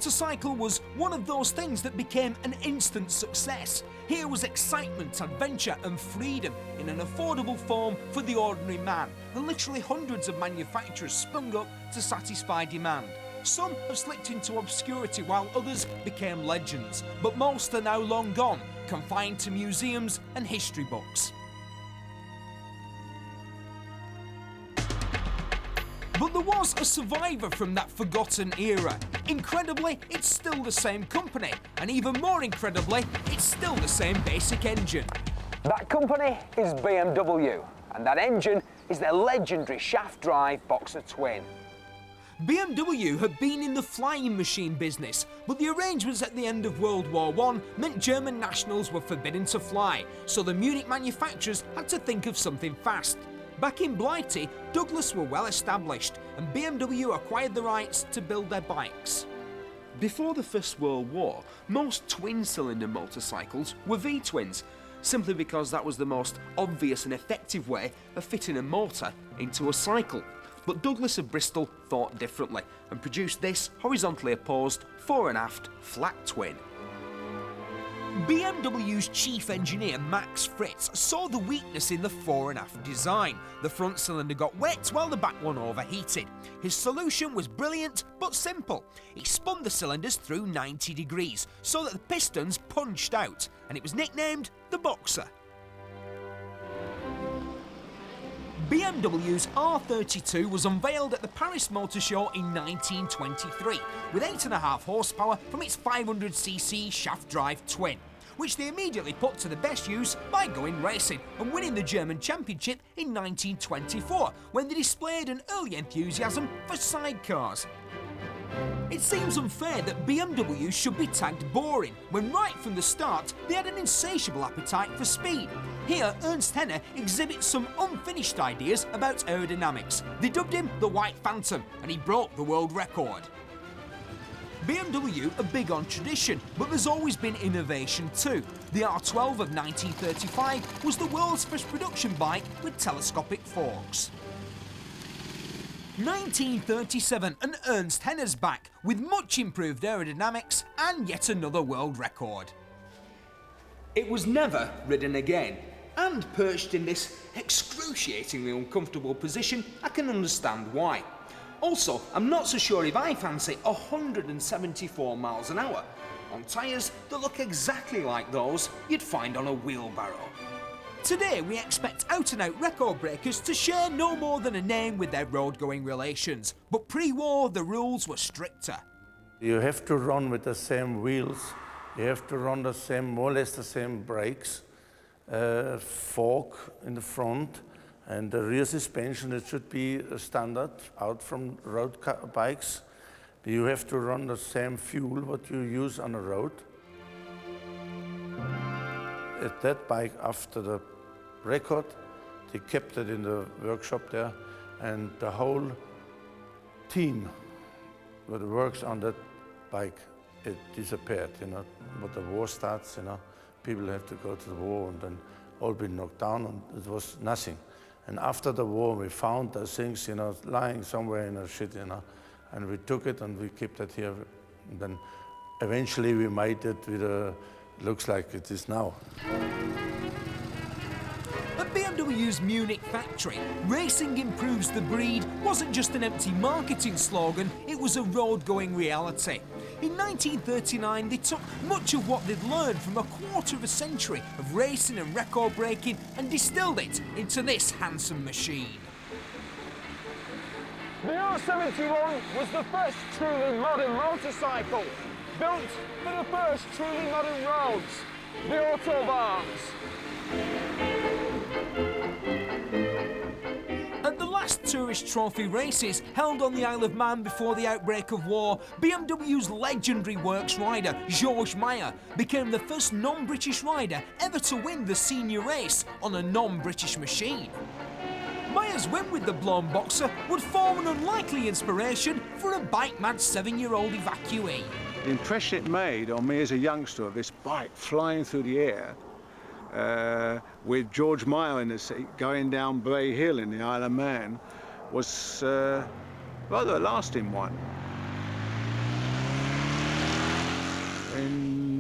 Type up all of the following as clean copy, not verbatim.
motorcycle was one of those things that became an instant success. Here was excitement, adventure and freedom in an affordable form for the ordinary man, and literally hundreds of manufacturers sprung up to satisfy demand. Some have slipped into obscurity while others became legends, but most are now long gone, confined to museums and history books. But there was a survivor from that forgotten era. Incredibly, it's still the same company, and even more incredibly, it's still the same basic engine. That company is BMW, and that engine is their legendary shaft-drive Boxer twin. BMW had been in the flying machine business, but the arrangements at the end of World War I meant German nationals were forbidden to fly, so the Munich manufacturers had to think of something fast. Back in Blighty, Douglas were well established, and BMW acquired the rights to build their bikes. Before the First World War, most twin-cylinder motorcycles were V-twins, simply because that was the most obvious and effective way of fitting a motor into a cycle. But Douglas of Bristol thought differently and produced this horizontally opposed fore and aft flat twin. BMW's chief engineer Max Fritz saw the weakness in the fore and aft design. The front cylinder got wet while the back one overheated. His solution was brilliant but simple. He spun the cylinders through 90 degrees so that the pistons punched out, and it was nicknamed the Boxer. BMW's R32 was unveiled at the Paris Motor Show in 1923 with 8.5 horsepower from its 500cc shaft-drive twin, which they immediately put to the best use by going racing and winning the German Championship in 1924 when they displayed an early enthusiasm for sidecars. It seems unfair that BMW should be tagged boring, when right from the start they had an insatiable appetite for speed. Here, Ernst Henner exhibits some unfinished ideas about aerodynamics. They dubbed him the White Phantom, and he broke the world record. BMW are big on tradition, but there's always been innovation too. The R12 of 1935 was the world's first production bike with telescopic forks. 1937 and Ernst Henner's back with much improved aerodynamics and yet another world record. It was never ridden again, and perched in this excruciatingly uncomfortable position, I can understand why. Also, I'm not so sure if I fancy 174 miles an hour on tyres that look exactly like those you'd find on a wheelbarrow. Today we expect out-and-out record breakers to share no more than a name with their road-going relations, but pre-war the rules were stricter. You have to run with the same wheels, you have to run the same, more or less the same brakes, fork in the front, and the rear suspension, it should be a standard out from road bikes. You have to run the same fuel what you use on the road. At that bike, after the record, they kept it in the workshop there, and the whole team that works on that bike, it disappeared, you know. But the war starts, you know, people have to go to the war and then all been knocked down, and it was nothing. And after the war, we found those things, you know, lying somewhere in a shit, you know, and we took it and we kept it here. And then eventually we made it with a, looks like it is now. At BMW's Munich factory, racing improves the breed wasn't just an empty marketing slogan, it was a road-going reality. In 1939, they took much of what they'd learned from a quarter of a century of racing and record breaking and distilled it into this handsome machine. The R71 was the first truly modern motorcycle, built for the first truly modern roads, the autobahns. At the last tourist trophy races held on the Isle of Man before the outbreak of war, BMW's legendary works rider, Georges Meyer, became the first non-British rider ever to win the senior race on a non-British machine. Meyer's win with the blown Boxer would form an unlikely inspiration for a bike-mad 7-year-old evacuee. The impression it made on me as a youngster of this bike flying through the air with George Meyer in the seat going down Bray Hill in the Isle of Man was rather a lasting one.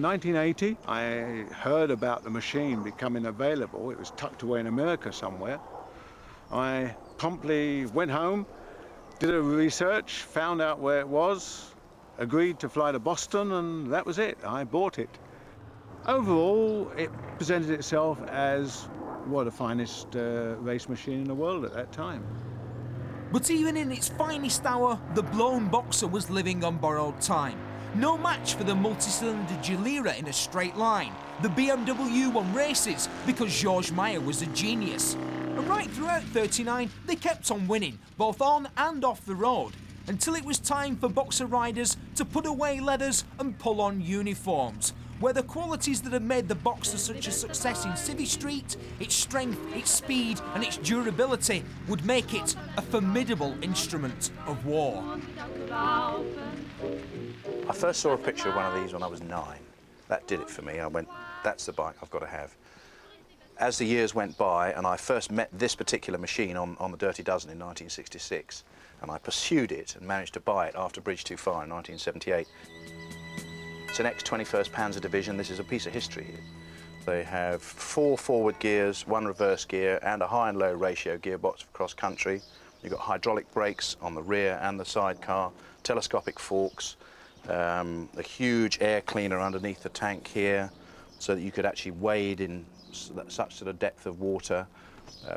in 1980, I heard about the machine becoming available. It was tucked away in America somewhere. I promptly went home, did a research, found out where it was, agreed to fly to Boston, and that was it. I bought it. Overall, it presented itself as one of the finest race machine in the world at that time. But even in its finest hour, the blown Boxer was living on borrowed time. No match for the multi-cylinder Gilera in a straight line. The BMW won races because George Meyer was a genius. And right throughout 39, they kept on winning, both on and off the road, until it was time for Boxer riders to put away leathers and pull on uniforms, where the qualities that had made the Boxer such a success in Civvy Street, its strength, its speed and its durability, would make it a formidable instrument of war. I first saw a picture of one of these when I was 9. That did it for me. I went, that's the bike I've got to have. As the years went by and I first met this particular machine on the Dirty Dozen in 1966, and I pursued it and managed to buy it after Bridge Too Far in 1978. It's an ex-21st Panzer Division. This is a piece of history here. They have 4 forward gears, 1 reverse gear and a high and low ratio gearbox for cross country. You've got hydraulic brakes on the rear and the sidecar, telescopic forks, a huge air cleaner underneath the tank here so that you could actually wade in such sort of depth of water.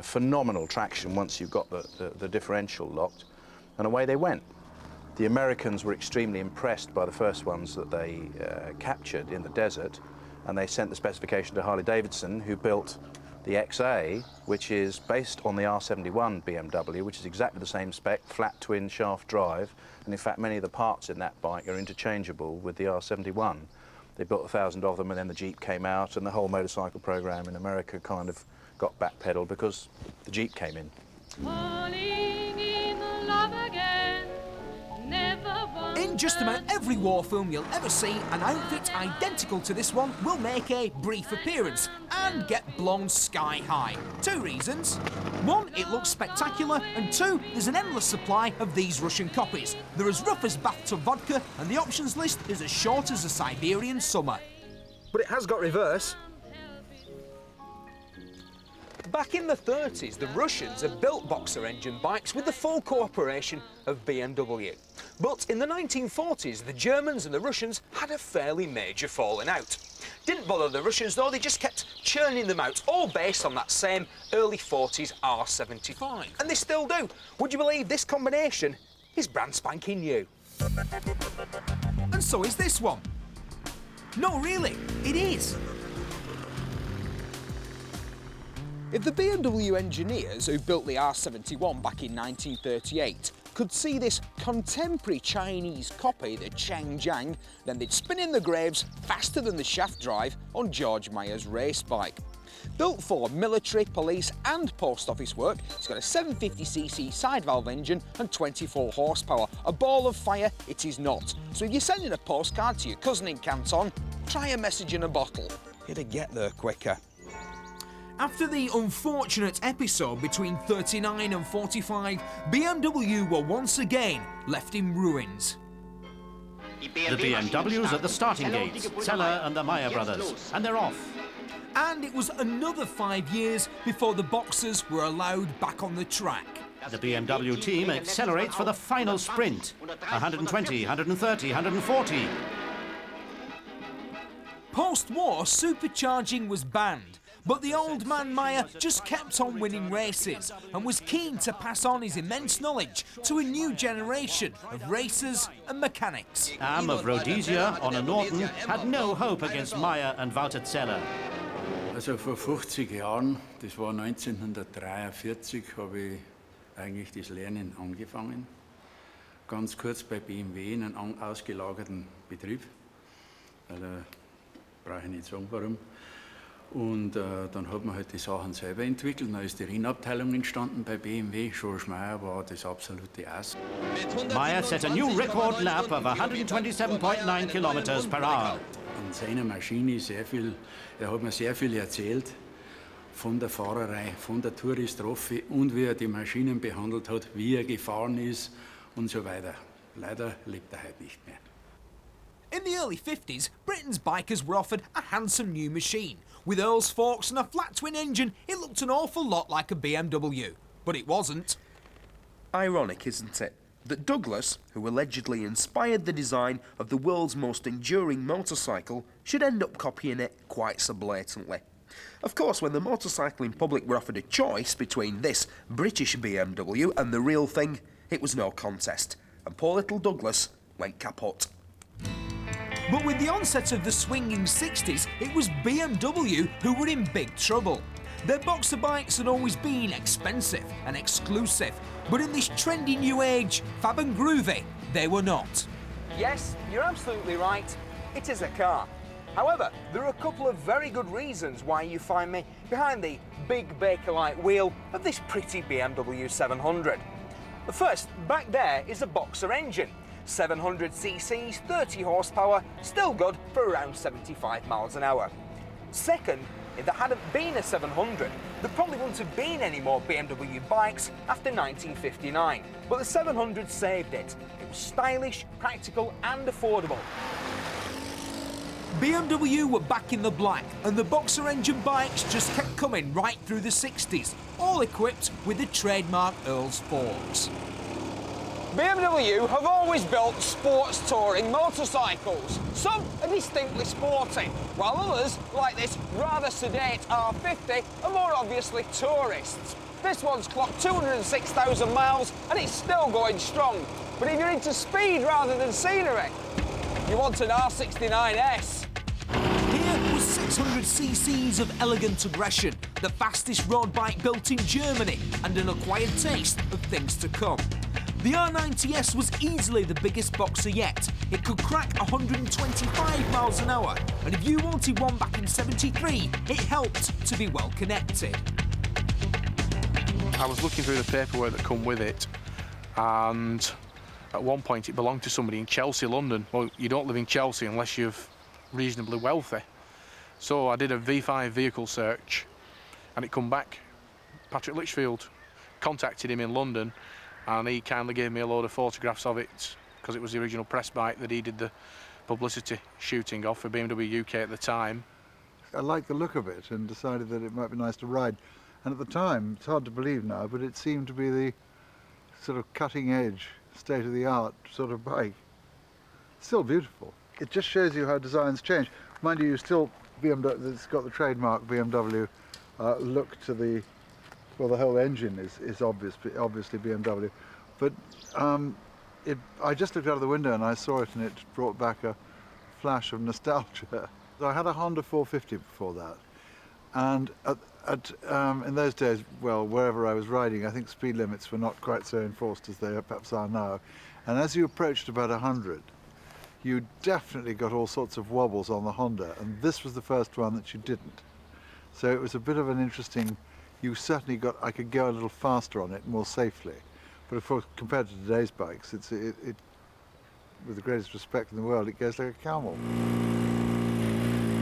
Phenomenal traction once you've got the differential locked, and away they went. The Americans were extremely impressed by the first ones that they captured in the desert, and they sent the specification to Harley-Davidson, who built the XA, which is based on the R71 BMW, which is exactly the same spec, flat twin shaft drive, and in fact many of the parts in that bike are interchangeable with the R71. They built 1,000 of them, and then the Jeep came out, and the whole motorcycle program in America kind of got backpedaled because the Jeep came in. Falling in love again, never once. In just about every war film you'll ever see, an outfit identical to this one will make a brief appearance and get blown sky high. 2 reasons. 1, it looks spectacular, and 2, there's an endless supply of these Russian copies. They're as rough as bathtub vodka, and the options list is as short as a Siberian summer. But it has got reverse. Back in the 30s, the Russians had built Boxer engine bikes with the full cooperation of BMW. But in the 1940s, the Germans and the Russians had a fairly major falling out. Didn't bother the Russians though, they just kept churning them out, all based on that same early 40s R75. And they still do. Would you believe this combination is brand spanking new? And so is this one. No, really, it is. If the BMW engineers who built the R71 back in 1938 could see this contemporary Chinese copy, the Changjiang, then they'd spin in the graves faster than the shaft drive on George Meyer's race bike. Built for military, police and post office work, it's got a 750cc side valve engine and 24 horsepower. A ball of fire it is not. So if you're sending a postcard to your cousin in Canton, try a message in a bottle. It'll get there quicker. After the unfortunate episode between 39 and 45, BMW were once again left in ruins. The BMW's at the starting gates, Zeller and the Meyer brothers, and they're off. And it was another 5 years before the Boxers were allowed back on the track. The BMW team accelerates for the final sprint. 120, 130, 140. Post-war, supercharging was banned, but the old man Meyer just kept on winning races and was keen to pass on his immense knowledge to a new generation of racers and mechanics. Am of Rhodesia, Honor Norton, had no hope against Meyer and Walter Zeller. Also vor 50 Jahren, das war 1943, habe ich eigentlich das Lernen angefangen. Ganz kurz bei BMW in einem ausgelagerten Betrieb. Brauche ich nicht sagen, warum. Und dann hat man halt die Sachen selber entwickelt. Dann ist die Rennabteilung entstanden bei BMW. George Meyer war das absolute Ass. Meyer set a new record lap of 127.9 kilometers per hour. An seiner Maschine sehr viel, hat mir sehr viel erzählt von der Fahrerei, von der Touristrophe und wie die Maschinen behandelt hat, wie gefahren ist und so weiter. Leider lebt heute nicht mehr. In the early 50s, Britain's bikers were offered a handsome new machine. With Earl's forks and a flat twin engine, it looked an awful lot like a BMW. But it wasn't. Ironic, isn't it, that Douglas, who allegedly inspired the design of the world's most enduring motorcycle, should end up copying it quite so blatantly. Of course, when the motorcycling public were offered a choice between this British BMW and the real thing, it was no contest, and poor little Douglas went kaput. But with the onset of the swinging 60s, it was BMW who were in big trouble. Their boxer bikes had always been expensive and exclusive, but in this trendy new age, fab and groovy, they were not. Yes, you're absolutely right. It is a car. However, there are a couple of very good reasons why you find me behind the big Bakelite wheel of this pretty BMW 700. The first, back there, is a boxer engine. 700 cc's, 30 horsepower, still good for around 75 miles an hour. Second, if there hadn't been a 700, there probably wouldn't have been any more BMW bikes after 1959. But the 700 saved it. It was stylish, practical and affordable. BMW were back in the black, and the boxer engine bikes just kept coming right through the 60s, all equipped with the trademark Earl's forks. BMW have always built sports touring motorcycles. Some are distinctly sporty, while others, like this rather sedate R50, are more obviously tourists. This one's clocked 206,000 miles and it's still going strong. But if you're into speed rather than scenery, you want an R69S. Here was 600 cc's of elegant aggression, the fastest road bike built in Germany, and an acquired taste of things to come. The R90S was easily the biggest boxer yet. It could crack 125 miles an hour, and if you wanted one back in '73, it helped to be well connected. I was looking through the paperwork that come with it, and at one point it belonged to somebody in Chelsea, London. Well, you don't live in Chelsea unless you're reasonably wealthy. So I did a V5 vehicle search, and it come back. Patrick Litchfield contacted him in London, and he kindly gave me a load of photographs of it because it was the original press bike that he did the publicity shooting of for BMW UK at the time. I liked the look of it and decided that it might be nice to ride. And at the time, it's hard to believe now, but it seemed to be the sort of cutting edge, state-of-the-art sort of bike. Still beautiful. It just shows you how designs change. Mind you, still BMW, it's got the trademark BMW look to the, well, the whole engine is obviously BMW. But I just looked out of the window and I saw it, and it brought back a flash of nostalgia. I had a Honda 450 before that, and in those days, well, wherever I was riding, I think speed limits were not quite so enforced as they perhaps are now. And as you approached about 100, you definitely got all sorts of wobbles on the Honda, and this was the first one that you didn't. So it was a bit of an interesting, you certainly got, I could go a little faster on it, more safely. But of course, compared to today's bikes, it with the greatest respect in the world, it goes like a camel.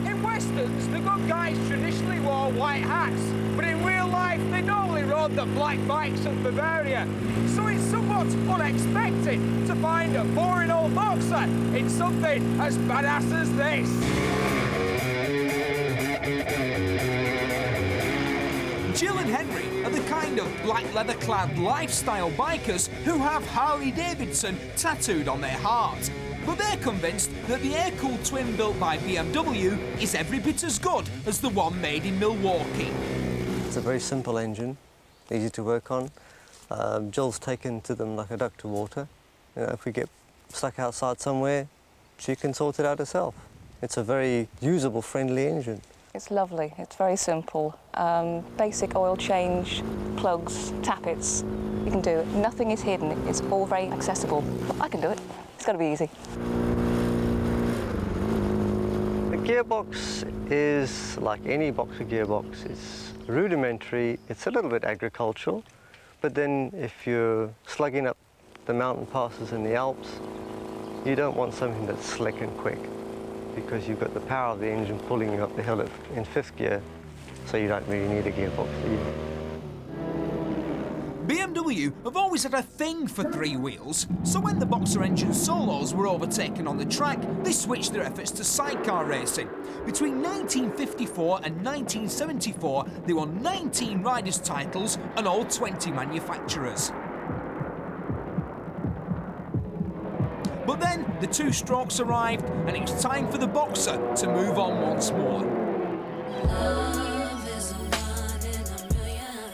In westerns, the good guys traditionally wore white hats, but in real life, they normally rode the black bikes of Bavaria. So it's somewhat unexpected to find a boring old boxer in something as badass as this. Jill and Henry are the kind of black leather-clad lifestyle bikers who have Harley-Davidson tattooed on their heart. But they're convinced that the air-cooled twin built by BMW is every bit as good as the one made in Milwaukee. It's a very simple engine, easy to work on. Jill's taken to them like a duck to water. You know, if we get stuck outside somewhere, she can sort it out herself. It's a very usable, friendly engine. It's lovely, it's very simple. Basic oil change, plugs, tappets, you can do it. Nothing is hidden, it's all very accessible. I can do it, it's got to be easy. The gearbox is like any boxer gearbox. It's rudimentary, it's a little bit agricultural, but then if you're slugging up the mountain passes in the Alps, you don't want something that's slick and quick, because you've got the power of the engine pulling you up the hill in fifth gear, so you don't really need a gearbox either. BMW have always had a thing for three wheels, so when the Boxer engine solos were overtaken on the track, they switched their efforts to sidecar racing. Between 1954 and 1974, they won 19 riders' titles and all 20 manufacturers. But then the two strokes arrived, and it was time for the Boxer to move on once more.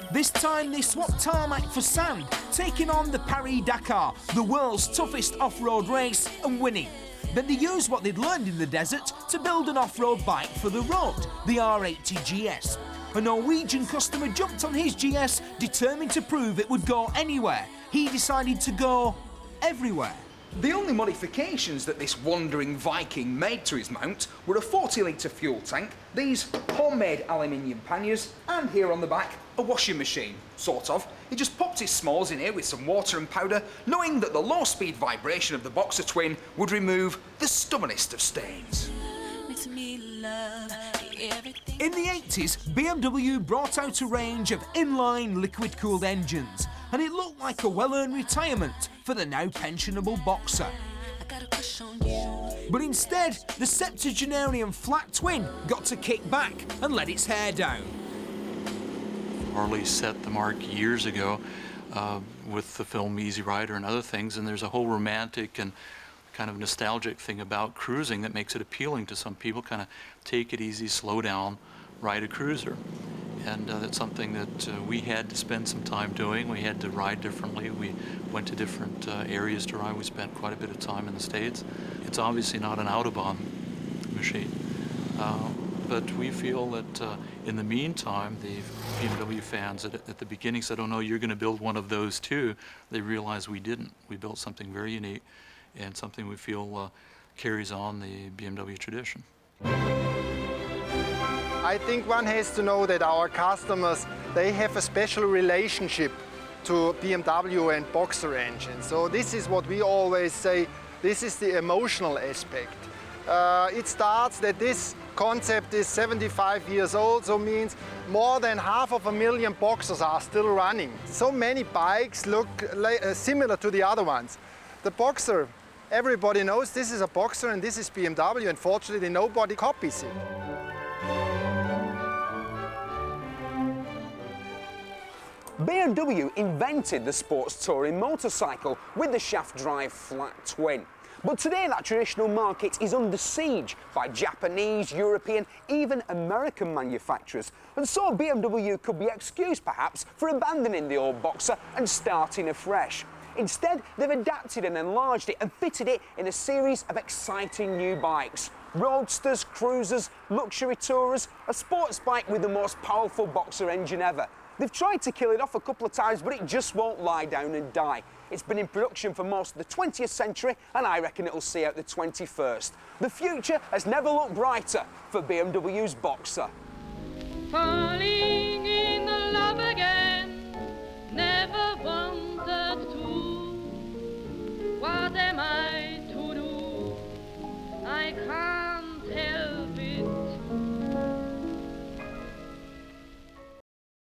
This time they swapped tarmac for sand, taking on the Paris-Dakar, the world's toughest off-road race, and winning. Then they used what they'd learned in the desert to build an off-road bike for the road, the R80 GS. A Norwegian customer jumped on his GS, determined to prove it would go anywhere. He decided to go everywhere. The only modifications that this wandering Viking made to his mount were a 40-litre fuel tank, these homemade aluminium panniers, and here on the back, a washing machine, sort of. He just popped his smalls in here with some water and powder, knowing that the low-speed vibration of the Boxer Twin would remove the stubbornest of stains. In the 80s, BMW brought out a range of inline liquid-cooled engines, and it looked like a well-earned retirement for the now pensionable Boxer. But instead, the septuagenarian flat twin got to kick back and let its hair down. Harley set the mark years ago with the film Easy Rider and other things, and there's a whole romantic and kind of nostalgic thing about cruising that makes it appealing to some people. Kind of take it easy, slow down, ride a cruiser. And that's something that we had to spend some time doing. We had to ride differently. We went to different areas to ride. We spent quite a bit of time in the States. It's obviously not an Autobahn machine, but we feel that in the meantime, the BMW fans at the beginning said, "Oh no, you're going to build one of those too." They realized we didn't. We built something very unique and something we feel carries on the BMW tradition. I think one has to know that our customers, they have a special relationship to BMW and Boxer engines. So this is what we always say, this is the emotional aspect. It starts that this concept is 75 years old, so means more than 500,000 Boxers are still running. So many bikes look similar to the other ones. The Boxer, everybody knows this is a Boxer and this is BMW, and fortunately nobody copies it. BMW invented the sports touring motorcycle with the shaft drive flat twin. But today that traditional market is under siege by Japanese, European, even American manufacturers. And so BMW could be excused perhaps for abandoning the old Boxer and starting afresh. Instead, they've adapted and enlarged it and fitted it in a series of exciting new bikes. Roadsters, cruisers, luxury tourers, a sports bike with the most powerful Boxer engine ever. They've tried to kill it off a couple of times, but it just won't lie down and die. It's been in production for most of the 20th century, and I reckon it'll see out the 21st. The future has never looked brighter for BMW's Boxer.